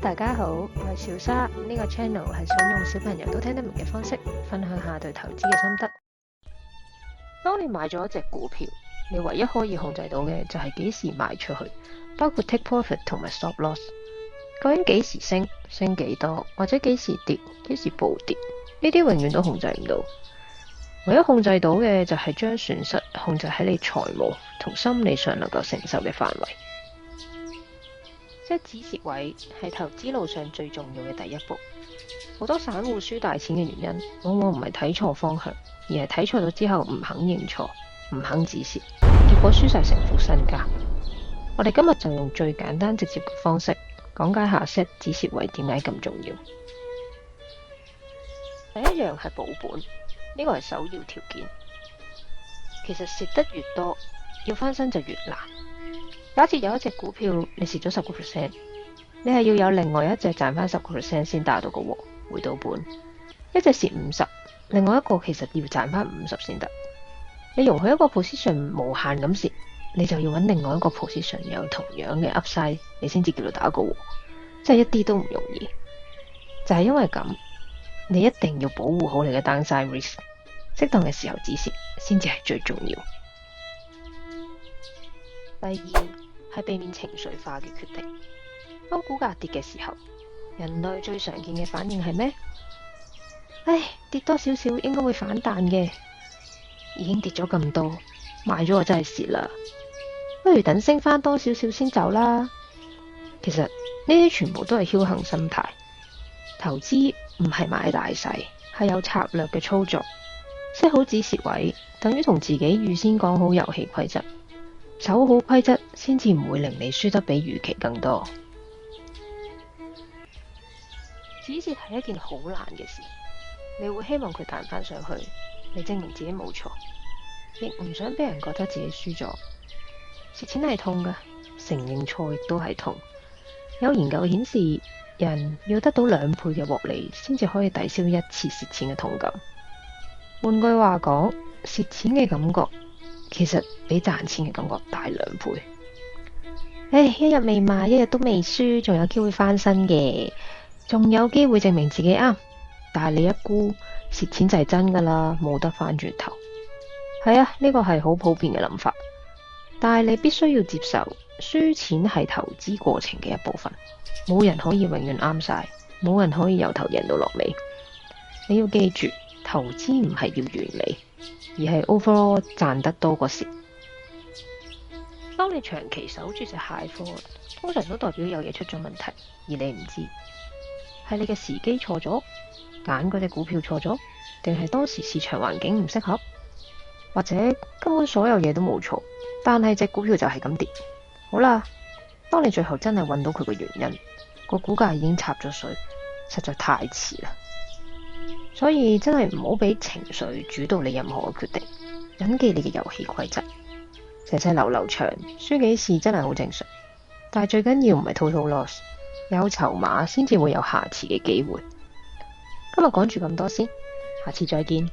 大家好，我係小沙，呢個 channel 係想用小朋友都聽得明嘅方式，分享下對投資嘅心得。當你買咗一隻股票，你唯一可以控制到嘅就係幾時賣出去，包括 take profit 同埋 stop loss。究竟幾時升，升幾多，或者幾時跌，幾時暴跌，呢啲永遠都控制唔到。唯一控制到嘅就係將損失控制喺你財務同心理上能夠承受嘅範圍。即止蝕位係投資路上最重要嘅第一步。好多散戶輸大錢嘅原因，往往唔係睇錯方向，而係睇錯咗之後唔肯認錯，唔肯止蝕，結果輸晒成副身家。我哋今日就用最簡單直接嘅方式講解下 set 止蝕位點解咁重要。第一樣係保本，呢個係首要條件。其實蝕得越多，要翻身就越難。假設有一隻股票你蝕咗10%，你係要有另外一隻賺翻10%先打到個和，回到本。一隻蝕50，另外一個其實要賺翻50先得。你容許一個 position 無限咁蝕，你就要揾另外一個 position 有同樣嘅 upside，你先至叫做打個和，真係一啲都唔容易。就係因為咁，你一定要保護好你嘅 downside risk， 適當嘅時候止蝕先至係最重要。第二係避免情緒化嘅決定。當股價跌嘅時候，人類最常見嘅反應係咩？唉，跌多少少應該會反彈嘅，已經跌咗咁多，買咗我真係蝕啦，不如等升翻多少少先走啦。其實呢啲全部都係僥倖心態。投資唔係買大細，係有策略嘅操作。set好止蝕位，等於同自己預先講好遊戲規則。守好規則，先至唔會令你輸得比預期更多。止蝕係一件好難嘅事，你會希望佢彈翻上去，你證明自己冇錯，亦唔想俾人覺得自己輸咗。蝕錢係痛㗎，承認錯亦都係痛。有研究顯示，人要得到2倍嘅獲利，先至可以抵消一次蝕錢嘅痛感。換句話講，蝕錢嘅感覺其實比賺錢嘅感覺大2倍。一日未買，一日都未輸，仲有機會翻身嘅，仲有機會證明自己啱。但係你一估蝕錢就係真噶啦，冇得翻轉頭。係啊，呢個係好普遍嘅諗法。但係你必須要接受，輸錢係投資過程嘅一部分，冇人可以永遠啱晒，冇人可以由頭贏到落尾。你要記住，投資唔係要完美，而係 overall 賺得多過蝕。當你長期守住隻蟹貨，通常都代表有嘢出咗問題，而你唔知。係你嘅時機錯咗，揀嗰隻股票錯咗，定係當時市場環境唔適合，或者根本所有嘢都冇錯，但係隻股票就係咁跌。好啦，當你最後真係揾到佢嘅原因，個股價已經插咗水，實在太遲啦。所以真係唔好俾情緒主導你任何嘅決定，謹記你嘅遊戲規則。細細流長，輸幾次真係好正常，但係最緊要唔係 total loss， 有籌碼先至會有下次嘅機會。今日講住咁多先，下次再見。